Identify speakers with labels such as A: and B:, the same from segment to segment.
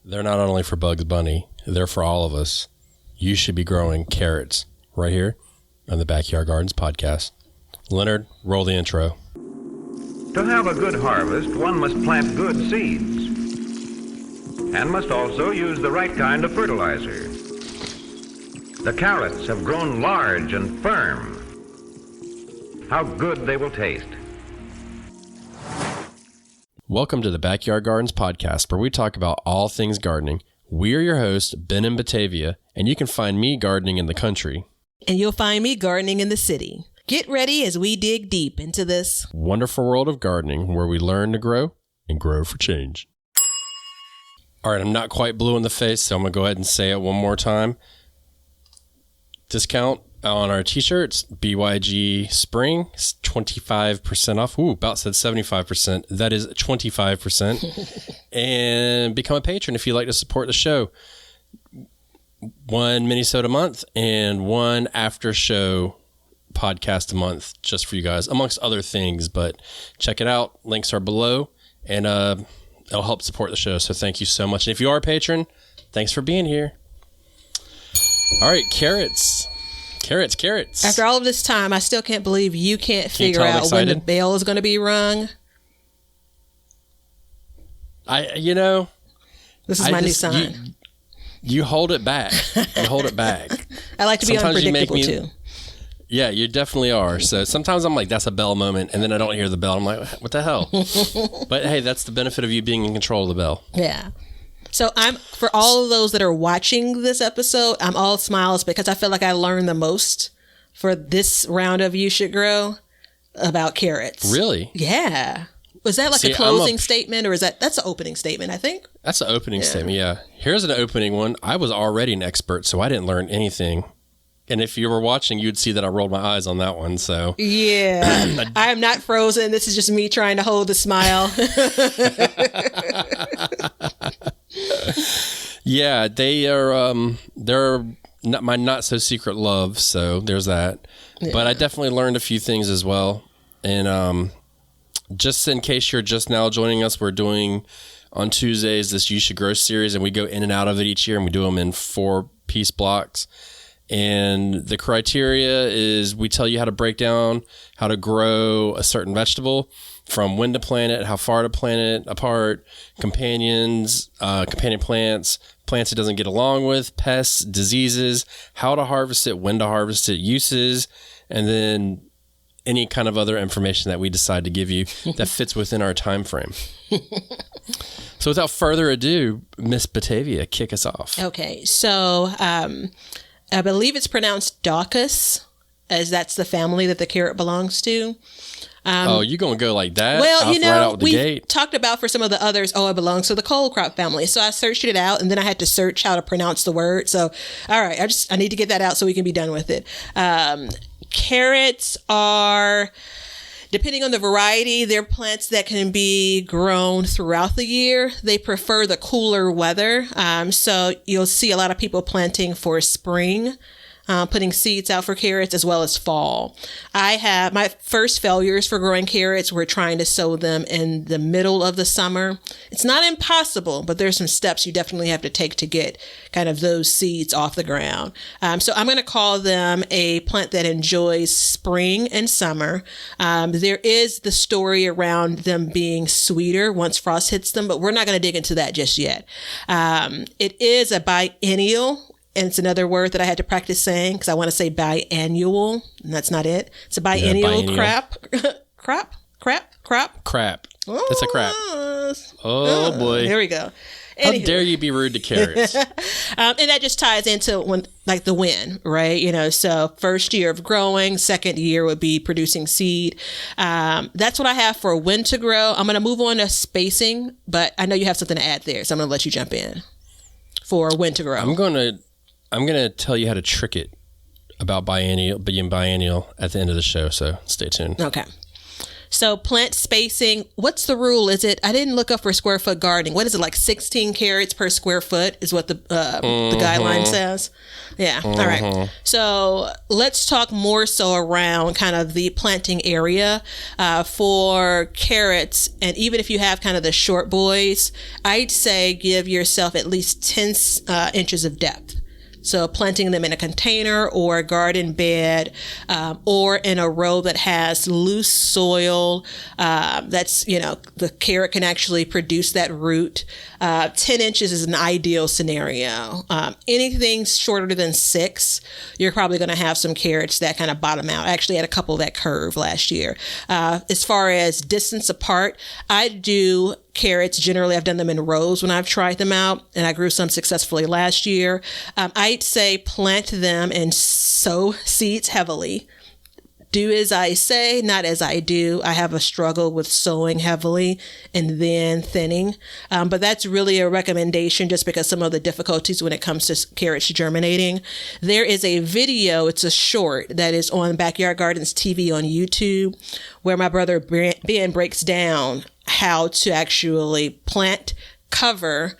A: They're not only for Bugs Bunny, they're for all of us. You should be growing carrots right here on the Backyard Gardens podcast. Leonard, roll the intro.
B: To have a good harvest, one must plant good seeds and must also use the right kind of fertilizer. The carrots have grown large and firm. How good they will taste.
A: Welcome to the Backyard Gardens podcast, where we talk about all things gardening. We are your hosts, Ben and Batavia, and you can find me gardening in the country.
C: And you'll find me gardening in the city. Get ready as we dig deep into this
A: wonderful world of gardening, where we learn to grow and grow for change. All right, I'm not quite blue in the face, so I'm going to go ahead and say it one more time. Discount on our t-shirts, BYG Spring, 25% off. Ooh, about said 75%. That is 25%. And become a patron if you'd like to support the show. One mini-sode a month and one after-show podcast a month just for you guys, amongst other things. But check it out. Links are below, and it'll help support the show. So thank you so much. And if you are a patron, thanks for being here. All right, carrots.
C: After all of this time, I still can't believe you can't figure out when the bell is going to be rung. This is my new sign.
A: You hold it back. You hold it back.
C: I like to be unpredictable too.
A: Yeah, you definitely are. So sometimes I'm like, that's a bell moment, and then I don't hear the bell. I'm like, what the hell? But hey, that's the benefit of you being in control of the bell.
C: Yeah. So for all of those that are watching this episode, I'm all smiles because I feel like I learned the most for this round of You Should Grow about carrots.
A: Really?
C: Yeah. Was that like a closing statement, or that's an opening statement, I think?
A: That's an opening statement, yeah. Here's an opening one. I was already an expert, so I didn't learn anything. And if you were watching, you'd see that I rolled my eyes on that one. So
C: yeah, I am not frozen. This is just me trying to hold a smile.
A: Yeah, they're not my not so secret love. So there's that. Yeah. But I definitely learned a few things as well. And just in case you're just now joining us, we're doing on Tuesdays this You Should Grow series, and we go in and out of it each year, and we do them in 4-piece blocks. And the criteria is we tell you how to break down how to grow a certain vegetable, from when to plant it, how far to plant it apart, companion plants, plants it doesn't get along with, pests, diseases, how to harvest it, when to harvest it, uses, and then any kind of other information that we decide to give you that fits within our time frame. So without further ado, Miss Batavia, kick us off.
C: Okay, so I believe it's pronounced Daucus, as that's the family that the carrot belongs to.
A: You going to go like that?
C: Well, we talked about for some of the others, it belongs to the coleocrop family. So I searched it out, and then I had to search how to pronounce the word. So, all right, I need to get that out so we can be done with it. Carrots are, depending on the variety, they're plants that can be grown throughout the year. They prefer the cooler weather. So you'll see a lot of people planting for spring, putting seeds out for carrots, as well as fall. I have my first failures for growing carrots were trying to sow them in the middle of the summer. It's not impossible, but there's some steps you definitely have to take to get kind of those seeds off the ground. So I'm going to call them a plant that enjoys spring and summer. There is the story around them being sweeter once frost hits them, but we're not going to dig into that just yet. It is a biennial. And it's another word that I had to practice saying because I want to say biannual, and that's not it. It's a biennial crop.
A: Crap. Oh, it's a crap. Oh, boy.
C: Here we go.
A: How dare you be rude to carrots?
C: And that just ties into the wind, right? So first year of growing, second year would be producing seed. That's what I have for when to grow. I'm going to move on to spacing, but I know you have something to add there, so I'm going to let you jump in for when to grow.
A: I'm going to tell you how to trick it about being biennial at the end of the show, so stay tuned.
C: Okay. So plant spacing, what's the rule? Is it, I didn't look up for square foot gardening. What is it, like 16 carrots per square foot is what the guideline says? Yeah. All right. So let's talk more so around kind of the planting area for carrots. And even if you have kind of the short boys, I'd say give yourself at least 10 inches of depth. So planting them in a container or a garden bed, or in a row that has loose soil, that's, the carrot can actually produce that root. 10 inches is an ideal scenario. Anything shorter than 6, you're probably going to have some carrots that kind of bottom out. I actually had a couple that curve last year. As far as distance apart, I do carrots. Generally, I've done them in rows when I've tried them out, and I grew some successfully last year. I'd say plant them and sow seeds heavily. Do as I say, not as I do. I have a struggle with sowing heavily and then thinning. But that's really a recommendation just because some of the difficulties when it comes to carrots germinating. There is a video, it's a short that is on Backyard Gardens TV on YouTube, where my brother Ben breaks down how to actually plant, cover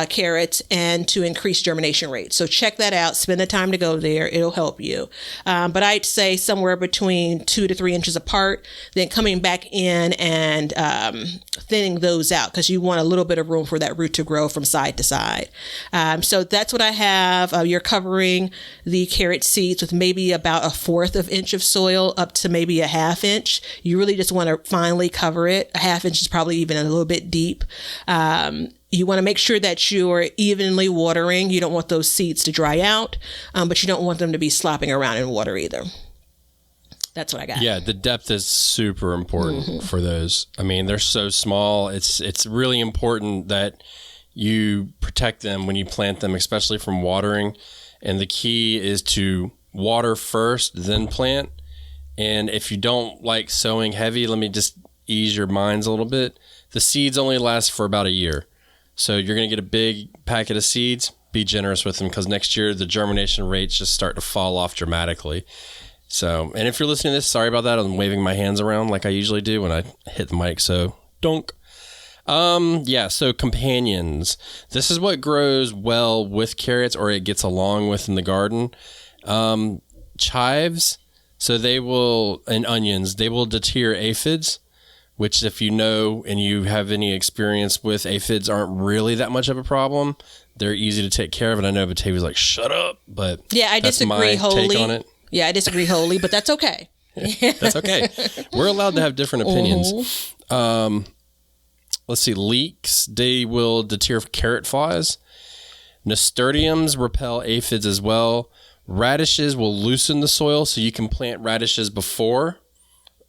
C: carrots, and to increase germination rates. So check that out. Spend the time to go there. It'll help you. But I'd say somewhere between 2 to 3 inches apart, then coming back in and thinning those out because you want a little bit of room for that root to grow from side to side. So that's what I have. You're covering the carrot seeds with maybe about 1/4 of inch of soil up to maybe 1/2 inch. You really just want to finely cover it. 1/2 inch is probably even a little bit deep. You want to make sure that you're evenly watering. You don't want those seeds to dry out, but you don't want them to be slopping around in water either. That's what I got.
A: Yeah, the depth is super important for those. I mean, they're so small. It's really important that you protect them when you plant them, especially from watering. And the key is to water first, then plant. And if you don't like sowing heavy, let me just ease your minds a little bit. The seeds only last for about a year. So you're going to get a big packet of seeds. Be generous with them because next year the germination rates just start to fall off dramatically. So, and if you're listening to this, sorry about that. I'm waving my hands around like I usually do when I hit the mic. So, donk. So companions. This is what grows well with carrots or it gets along with in the garden. Chives. So and onions, they will deter aphids, which if you know and you have any experience with, aphids aren't really that much of a problem. They're easy to take care of. And I know Batavia's like, shut up. But
C: yeah, I disagree wholly.
A: Take on it.
C: Yeah, I disagree wholly, but that's okay.
A: That's okay. We're allowed to have different opinions. Let's see. Leeks, they will deter carrot flies. Nasturtiums repel aphids as well. Radishes will loosen the soil, so you can plant radishes before,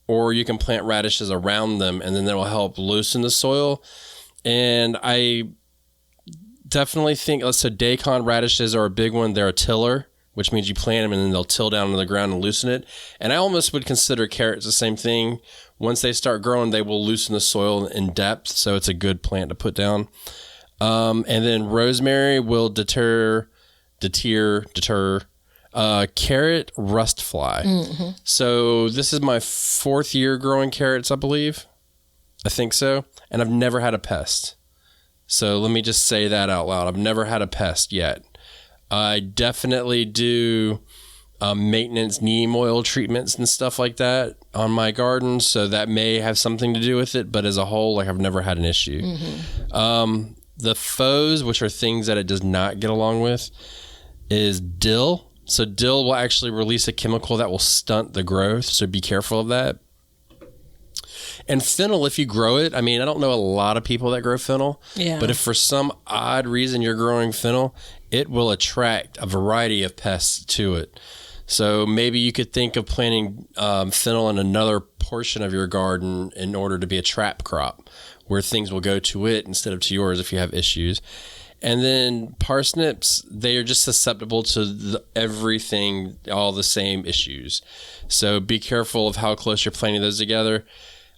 A: or you can plant radishes around them, and then that will help loosen the soil. And I definitely think, so daikon radishes are a big one. They're a tiller, which means you plant them and then they'll till down into the ground and loosen it. And I almost would consider carrots the same thing. Once they start growing, they will loosen the soil in depth, so it's a good plant to put down. And then rosemary will deter carrot rust fly. So this is my 4th year growing carrots, I believe. I think so. And I've never had a pest. So let me just say that out loud. I've never had a pest yet. I definitely do maintenance neem oil treatments and stuff like that on my garden. So that may have something to do with it. But as a whole, I've never had an issue. The foes, which are things that it does not get along with, is dill. So dill will actually release a chemical that will stunt the growth. So be careful of that. And fennel, if you grow it, I mean, I don't know a lot of people that grow fennel. Yeah. But if for some odd reason you're growing fennel, it will attract a variety of pests to it. So maybe you could think of planting fennel in another portion of your garden in order to be a trap crop where things will go to it instead of to yours if you have issues. And then parsnips, they are just susceptible to everything, all the same issues. So be careful of how close you're planting those together.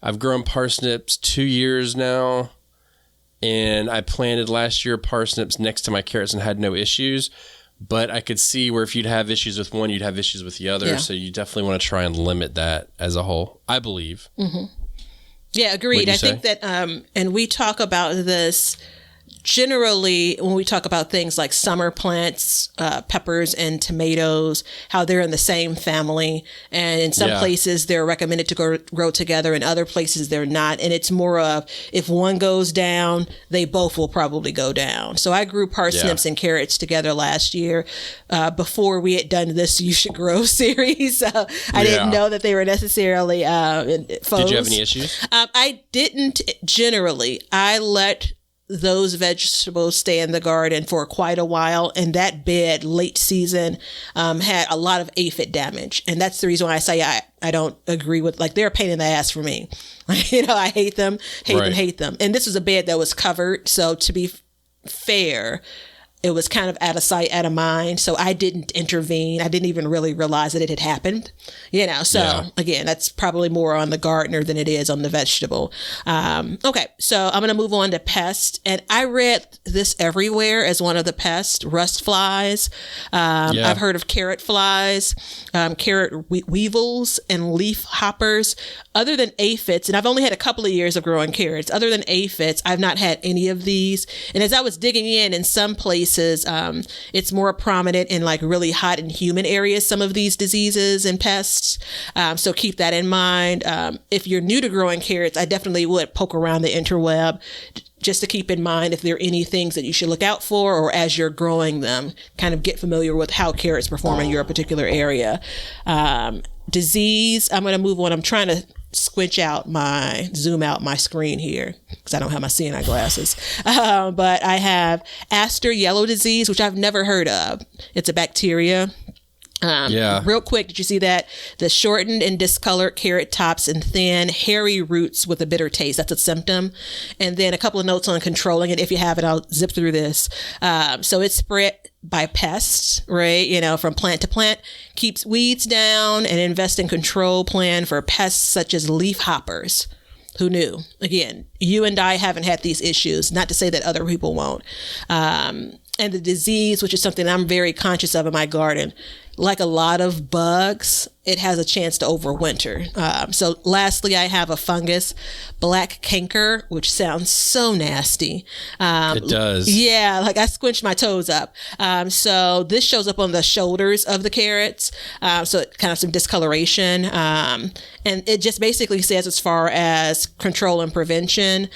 A: I've grown parsnips 2 years now, and I planted last year parsnips next to my carrots and had no issues. But I could see where if you'd have issues with one, you'd have issues with the other. Yeah. So you definitely want to try and limit that as a whole, I believe.
C: Yeah, agreed. I think that, and we talk about this generally when we talk about things like summer plants, peppers and tomatoes, how they're in the same family. And in some places they're recommended to grow together. In other places they're not. And it's more of if one goes down, they both will probably go down. So I grew parsnips and carrots together last year before we had done this You Should Grow series. So I didn't know that they were necessarily foes.
A: Did you have any issues?
C: I didn't generally. I let those vegetables stay in the garden for quite a while, and that bed late season had a lot of aphid damage, and that's the reason why I say I don't agree with, like, they're a pain in the ass for me. You know, I hate them, hate them. And this was a bed that was covered, so to be fair, it was kind of out of sight, out of mind. So I didn't intervene. I didn't even really realize that it had happened. You know, so again, that's probably more on the gardener than it is on the vegetable. Okay, so I'm going to move on to pest. And I read this everywhere as one of the pests, rust flies. I've heard of carrot flies, carrot weevils, and leaf hoppers. Other than aphids, and I've only had a couple of years of growing carrots, other than aphids, I've not had any of these. And as I was digging in some places, it's more prominent in like really hot and humid areas, some of these diseases and pests. So keep that in mind. If you're new to growing carrots, I definitely would poke around the interweb just to keep in mind if there are any things that you should look out for, or as you're growing them, kind of get familiar with how carrots perform in your particular area. Disease, I'm going to move on. I'm trying to zoom out my screen here because I don't have my seeing eye glasses. But I have Aster yellow disease, which I've never heard of. It's a bacteria. Real quick, did you see that? The shortened and discolored carrot tops and thin, hairy roots with a bitter taste. That's a symptom. And then a couple of notes on controlling it. If you have it, I'll zip through this. So it's spread by pests, right? You know, from plant to plant, keeps weeds down, and invest in control plan for pests such as leaf hoppers. Who knew? Again, you and I haven't had these issues, not to say that other people won't. And the disease, which is something I'm very conscious of in my garden, like a lot of bugs, it has a chance to overwinter. So lastly, I have a fungus, black canker, which sounds so nasty.
A: It does.
C: Yeah, like I squinched my toes up. So this shows up on the shoulders of the carrots. So kind of some discoloration. And it just basically says, as far as control and prevention,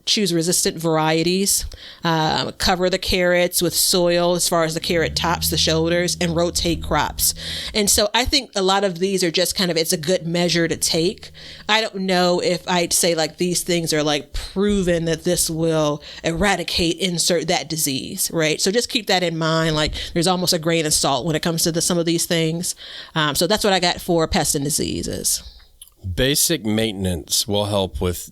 C: choose resistant varieties, cover the carrots with soil as far as the carrot tops, the shoulders, and rotate crops. And so I think a lot of these are just kind of, it's a good measure to take. I don't know if I'd say like these things are like proven that this will eradicate, insert that disease, right? So just keep that in mind. Like there's almost a grain of salt when it comes to some of these things. So that's what I got for pests and diseases.
A: Basic maintenance will help with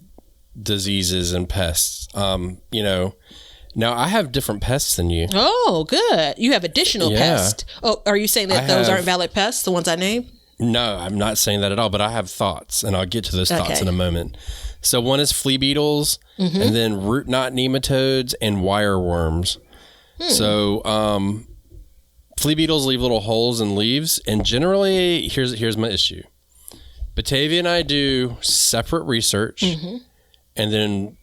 A: diseases and pests. You know, now I have different pests than you.
C: Oh, good. You have additional pests. Oh, are you saying that those aren't valid pests, the ones I named?
A: No, I'm not saying that at all, but I have thoughts, and I'll get to those thoughts in a moment. So one is flea beetles, and then root knot nematodes and wireworms. So flea beetles leave little holes in leaves, and generally, here's my issue. Batavia and I do separate research, and then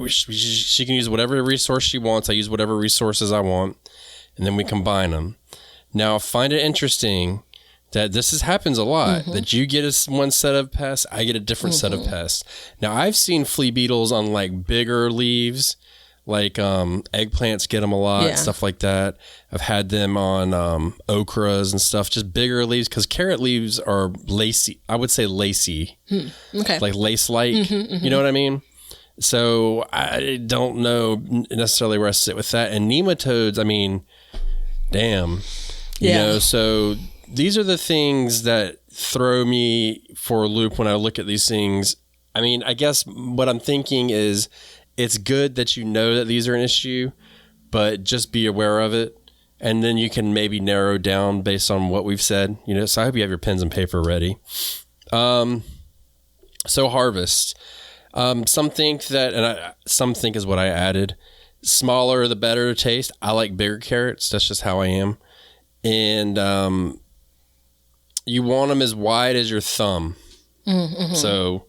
A: she can use whatever resource she wants. I use whatever resources I want, and then we combine them. Now, I find it interesting that this happens a lot, that you get one set of pests, I get a different set of pests. Now, I've seen flea beetles on like bigger leaves, like eggplants get them a lot, stuff like that. I've had them on okras and stuff, just bigger leaves, because carrot leaves are lacy. I would say lacy, like lace-like. You know what I mean? So I don't know necessarily where I sit with that. And nematodes, I mean, damn. You know, so these are the things that throw me for a loop when I look at these things. I mean, I guess what I'm thinking is it's good that you know that these are an issue, but just be aware of it. And then you can maybe narrow down based on what we've said. You know, so I hope you have your pens and paper ready. So harvest. Some think that, and some think is what I added, smaller the better taste. I like bigger carrots. That's just how I am. And you want them as wide as your thumb. So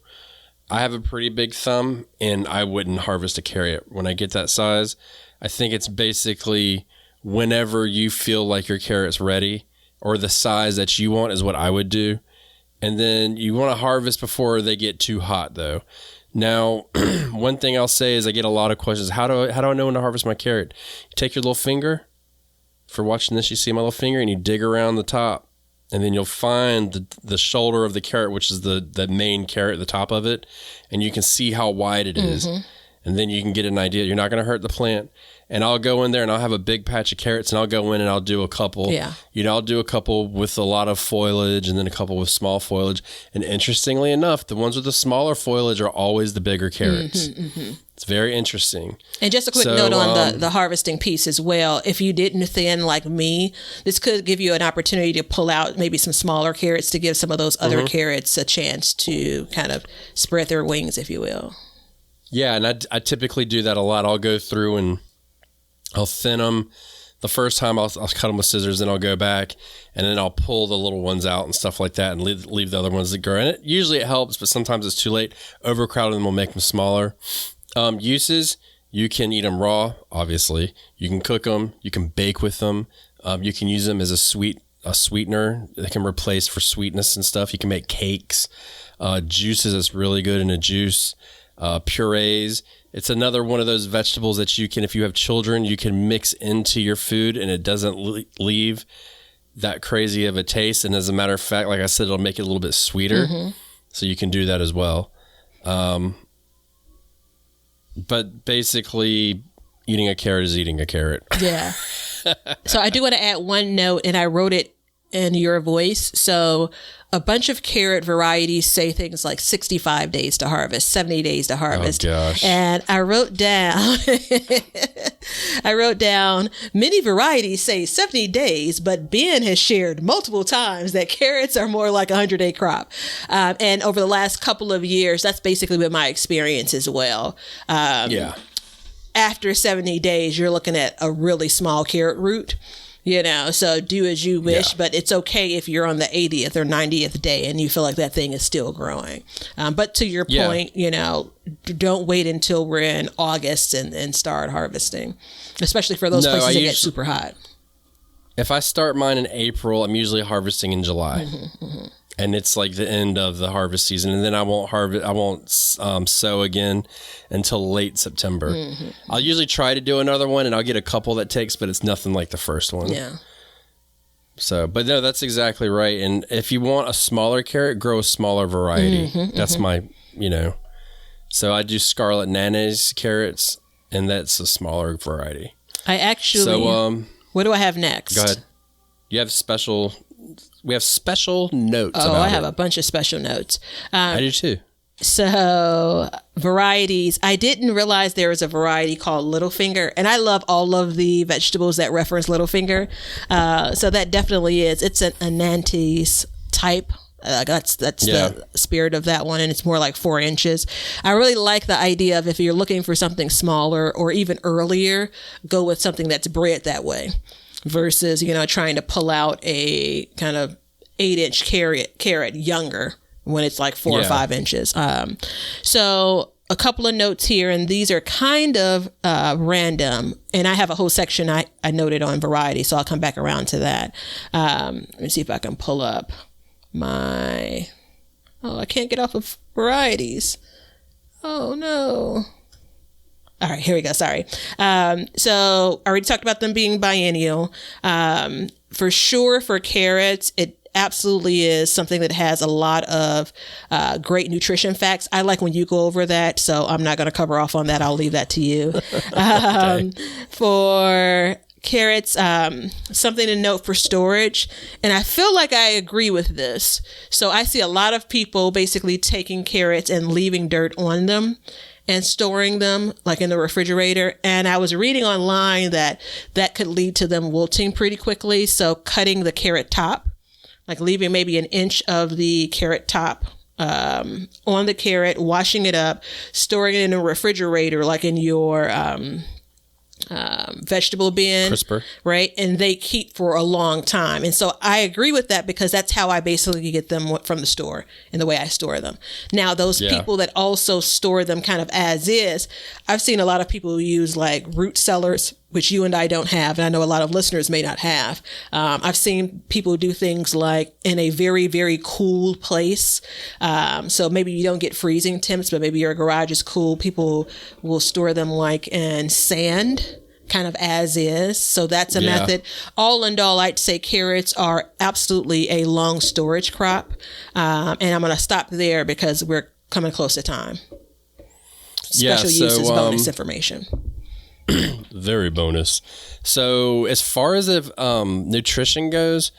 A: I have a pretty big thumb, and I wouldn't harvest a carrot when I get that size. I think it's basically whenever you feel like your carrot's ready or the size that you want is what I would do. And then you want to harvest before they get too hot, though. Now, one thing I'll say is I get a lot of questions. How do I know when to harvest my carrot? You take your little finger. For watching this, you see my little finger, and you dig around the top. And then you'll find the shoulder of the carrot, which is the main carrot at the top of it. And you can see how wide it is. And then you can get an idea. You're not going to hurt the plant. And I'll go in there and I'll have a big patch of carrots, and I'll go in and I'll do a couple.
C: Yeah.
A: I'll do a couple with a lot of foliage and then a couple with small foliage. And interestingly enough, the ones with the smaller foliage are always the bigger carrots. It's very interesting.
C: And just a quick note on the harvesting piece as well. If you didn't thin like me, this could give you an opportunity to pull out maybe some smaller carrots to give some of those other carrots a chance to kind of spread their wings, if you will.
A: Yeah, and I typically do that a lot. I'll go through and I'll thin them. The first time I'll cut them with scissors, then I'll go back, and then I'll pull the little ones out and stuff like that and leave the other ones that grow. And usually it helps, but sometimes it's too late. Overcrowding them will make them smaller. Uses, you can eat them raw, obviously. You can cook them. You can bake with them. You can use them as a sweetener. They can replace for sweetness and stuff. You can make cakes. Juices, it's really good in a juice. Purees. It's another one of those vegetables that you can, if you have children, you can mix into your food and it doesn't leave that crazy of a taste. And as a matter of fact, like I said, it'll make it a little bit sweeter. So you can do that as well. But basically, eating a carrot is eating a carrot.
C: Yeah. So I do want to add one note, and I wrote it in your voice. So a bunch of carrot varieties say things like 65 days to harvest, 70 days to harvest.
A: Oh, gosh.
C: And I wrote down, many varieties say 70 days, but Ben has shared multiple times that carrots are more like a 100-day crop. And over the last couple of years, that's basically been my experience as well.
A: Yeah.
C: After 70 days, you're looking at a really small carrot root. So do as you wish, but it's okay if you're on the 80th or 90th day and you feel like that thing is still growing. But to your point, don't wait until we're in August and start harvesting, especially for those places that get super hot.
A: If I start mine in April, I'm usually harvesting in July. And it's like the end of the harvest season. And then I won't sow again until late September. I'll usually try to do another one and I'll get a couple that takes, but it's nothing like the first one.
C: Yeah.
A: So, but no, that's exactly right. And if you want a smaller carrot, grow a smaller variety. That's my, so I do Scarlet Nana's carrots, and that's a smaller variety.
C: I actually, so, what do I have next?
A: Go ahead. We have special notes.
C: Oh, I have a bunch of special notes.
A: I do too.
C: So varieties, I didn't realize there was a variety called Littlefinger, and I love all of the vegetables that reference Littlefinger. So that definitely is. It's an Anantes type. That's the spirit of that one, and it's more like 4 inches. I really like the idea of if you're looking for something smaller or even earlier, go with something that's bred that way versus, trying to pull out a kind of 8-inch carrot younger when it's like 4 or 5 inches. So a couple of notes here, and these are kind of random, and I have a whole section I noted on variety, so I'll come back around to that. Let me see if I can pull up I can't get off of varieties. Oh no. All right, here we go. Sorry. So I already talked about them being biennial. For sure, for carrots, it absolutely is something that has a lot of great nutrition facts. I like when you go over that, so I'm not going to cover off on that. I'll leave that to you. Okay. For carrots, something to note for storage, and I feel like I agree with this. So I see a lot of people basically taking carrots and leaving dirt on them and storing them like in the refrigerator. And I was reading online that could lead to them wilting pretty quickly. So cutting the carrot top, like leaving maybe an inch of the carrot top on the carrot, washing it up, storing it in a refrigerator, like in your vegetable bin,
A: Crisper.
C: right? And they keep for a long time. And so I agree with that because that's how I basically get them from the store and the way I store them. Now, those people that also store them kind of as is, I've seen a lot of people use like root cellars, which you and I don't have, and I know a lot of listeners may not have. I've seen people do things like in a very, very cool place. So maybe you don't get freezing temps, but maybe your garage is cool. People will store them like in sand, kind of as is. So that's a method. All in all, I'd say carrots are absolutely a long storage crop. And I'm going to stop there because we're coming close to time. Special use is bonus information.
A: Very bonus. So as far as if nutrition goes,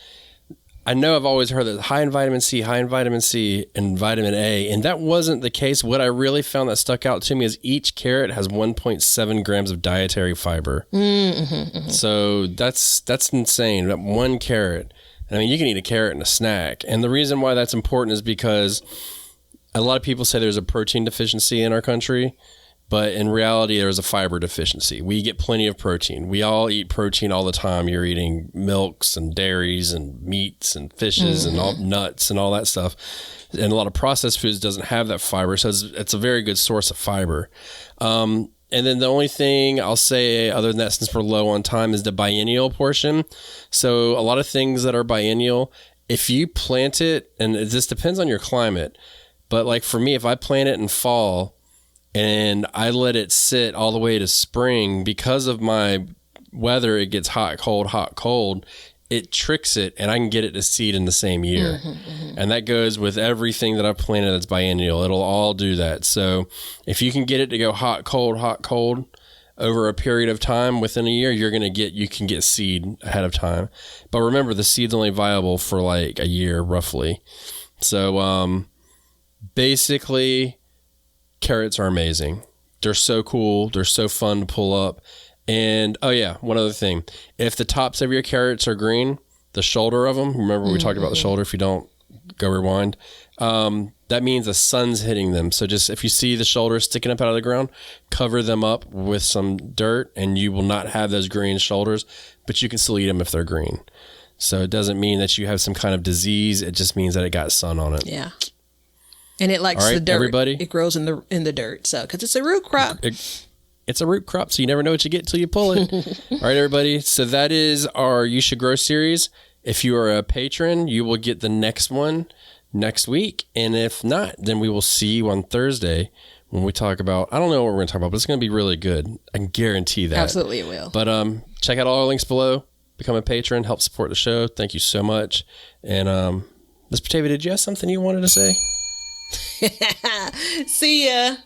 A: I know I've always heard that high in vitamin C, and vitamin A, and that wasn't the case. What I really found that stuck out to me is each carrot has 1.7 grams of dietary fiber. So that's insane. That one carrot. I mean, you can eat a carrot in a snack. And the reason why that's important is because a lot of people say there's a protein deficiency in our country. But in reality, there's a fiber deficiency. We get plenty of protein. We all eat protein all the time. You're eating milks and dairies and meats and fishes and all nuts and all that stuff. And a lot of processed foods doesn't have that fiber. So it's a very good source of fiber. And then the only thing I'll say other than that, since we're low on time, is the biennial portion. So a lot of things that are biennial, if you plant it, and this depends on your climate, but like for me, if I plant it in fall, and I let it sit all the way to spring, because of my weather, it gets hot, cold. It tricks it, and I can get it to seed in the same year. And that goes with everything that I've planted that's biennial. It'll all do that. So if you can get it to go hot, cold over a period of time within a year, you can get seed ahead of time. But remember, the seed's only viable for like a year, roughly. So basically, carrots are amazing. They're so cool. They're so fun to pull up. And, oh yeah, one other thing. If the tops of your carrots are green, the shoulder of them, remember we talked about the shoulder, if you don't, go rewind. That means the sun's hitting them. So just if you see the shoulders sticking up out of the ground, cover them up with some dirt and you will not have those green shoulders, but you can still eat them if they're green. So it doesn't mean that you have some kind of disease. It just means that it got sun on it.
C: Yeah. And it likes the dirt. Everybody? It grows in the dirt. So, because it's a root crop.
A: It's a root crop, so you never know what you get till you pull it. All right, everybody. So that is our You Should Grow series. If you are a patron, you will get the next one next week. And if not, then we will see you on Thursday when we talk about, I don't know what we're going to talk about, but it's going to be really good. I can guarantee that.
C: Absolutely it will.
A: But check out all our links below. Become a patron. Help support the show. Thank you so much. And Ms. Batavia, did you have something you wanted to say?
C: See ya.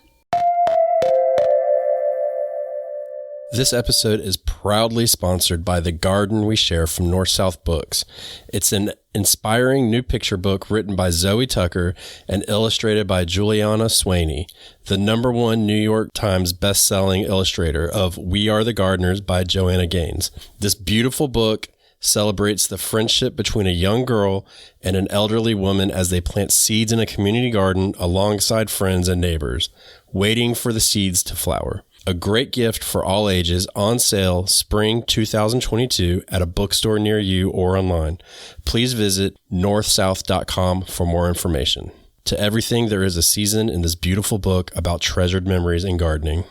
A: This episode is proudly sponsored by The Garden We Share from North South Books. It's an inspiring new picture book written by Zoe Tucker and illustrated by Juliana Swaney, the #1 New York Times best-selling illustrator of We Are the Gardeners by Joanna Gaines. This beautiful book celebrates the friendship between a young girl and an elderly woman as they plant seeds in a community garden alongside friends and neighbors, waiting for the seeds to flower. A great gift for all ages, on sale spring 2022 at a bookstore near you or online. Please visit northsouth.com for more information. To everything, there is a season in this beautiful book about treasured memories in gardening.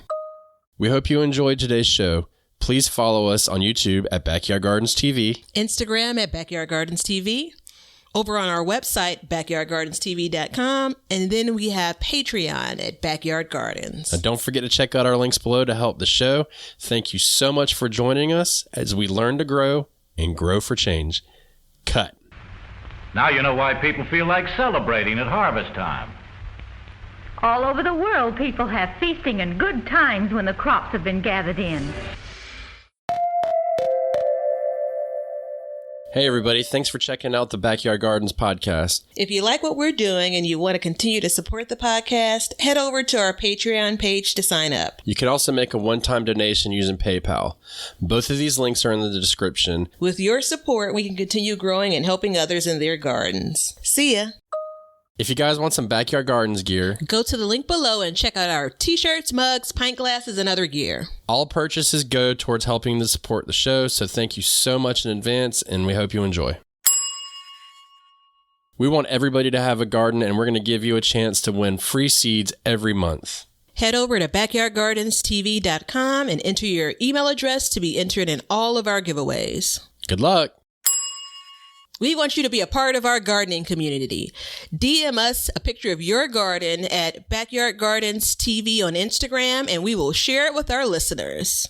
A: We hope you enjoyed today's show. Please follow us on YouTube at Backyard Gardens TV,
C: Instagram at Backyard Gardens TV, over on our website, backyardgardenstv.com, and then we have Patreon at Backyard Gardens.
A: And don't forget to check out our links below to help the show. Thank you so much for joining us as we learn to grow and grow for change. Cut.
B: Now you know why people feel like celebrating at harvest time.
D: All over the world, people have feasting and good times when the crops have been gathered in.
A: Hey, everybody. Thanks for checking out the Backyard Gardens podcast.
C: If you like what we're doing and you want to continue to support the podcast, head over to our Patreon page to sign up.
A: You can also make a one-time donation using PayPal. Both of these links are in the description.
C: With your support, we can continue growing and helping others in their gardens. See ya.
A: If you guys want some Backyard Gardens gear,
C: go to the link below and check out our t-shirts, mugs, pint glasses, and other gear.
A: All purchases go towards helping to support the show, so thank you so much in advance, and we hope you enjoy. We want everybody to have a garden, and we're going to give you a chance to win free seeds every month.
C: Head over to backyardgardenstv.com and enter your email address to be entered in all of our giveaways.
A: Good luck.
C: We want you to be a part of our gardening community. DM us a picture of your garden at Backyard Gardens TV on Instagram, and we will share it with our listeners.